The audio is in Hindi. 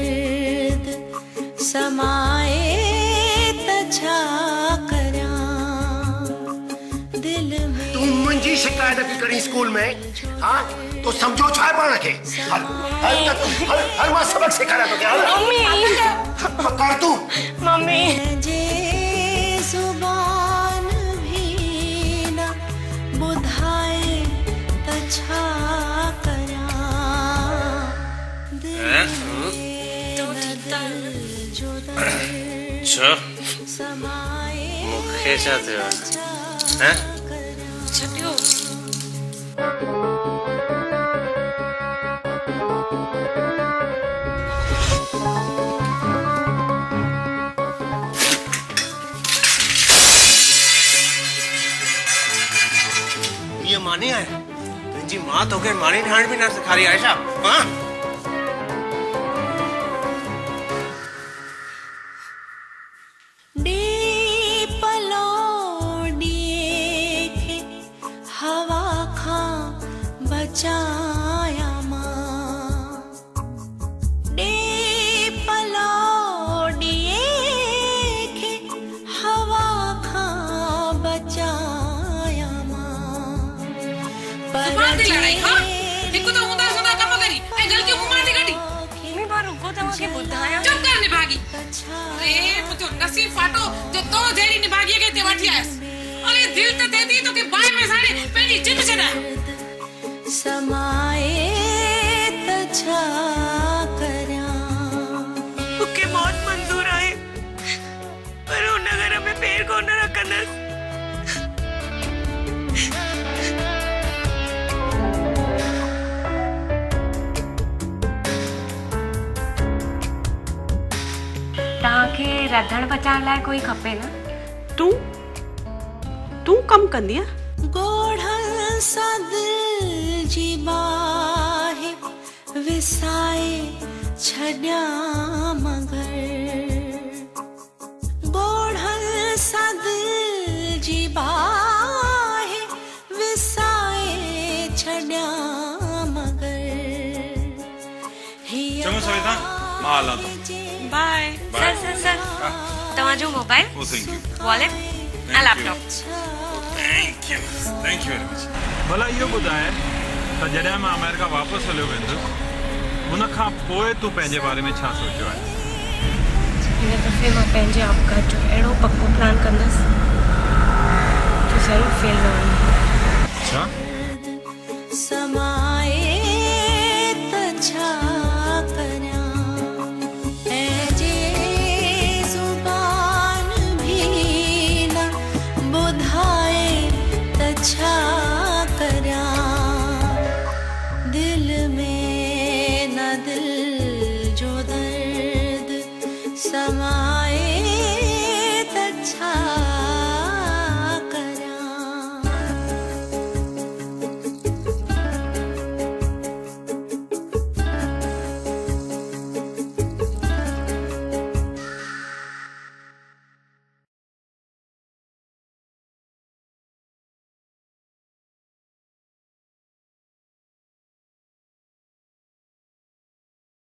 दर्द समाए तछा करां दिल में। तू मुंहिंजी शिकायत की करी स्कूल में, हाँ तो समझो छा पाण खे। हल मां सबक सिखारा तो क्या। मम्मी कर तू मम्मी जुबान भी न बुधाए तछा करां दिल जो समाए मुखे छा थियो हैं छटियो ये मानी है तुझी मां तो के मानी ठाण भी ना सिखारी आयशा। हां हवा खां बचाया मां डे पलोडिए खे हवा खां बचाया मां पर लड़ाई हां हिकु तो हुंदा सुदा कम करी ए गलती हुमार दी गडी मी बार रुको तमा के बुधाया चुप कर निभागी। अरे मुझो नसीब फाटो जो तो जेड़ी निभागी के ते वठी आयस। अरे दिल तो दे दी तो के बाय में सारे पेड़ी जिन छना समाए तछा करां ओके बहुत मंजूर आए पर उन नगर में पैर को न रखनस। ताके रधण बचाण लाइ कोई खपे न। तू कम कंदी है गोढ़ल सा दिल जी बाहे विसाए छड्या मगर गोढ़ल सा दिल जी बाहे विसाए छड्या मगर चलो सविता मां हलां तो बाय सर तवा जो मोबाइल ओ थैंक यू वॉलेट आ laptop thank you very much. भला इहो ॿुधाए त जॾहिं मां अमेरिका वापसि हलियो वेंदुसि हुन खां पोइ तूं पंहिंजे बारे में छा सोचियो आहे? हिन दफ़े मां पंहिंजे आपघात जो अहिड़ो पको प्लान कंदसि जो ज़रूरु फेल न वञे। छा? समा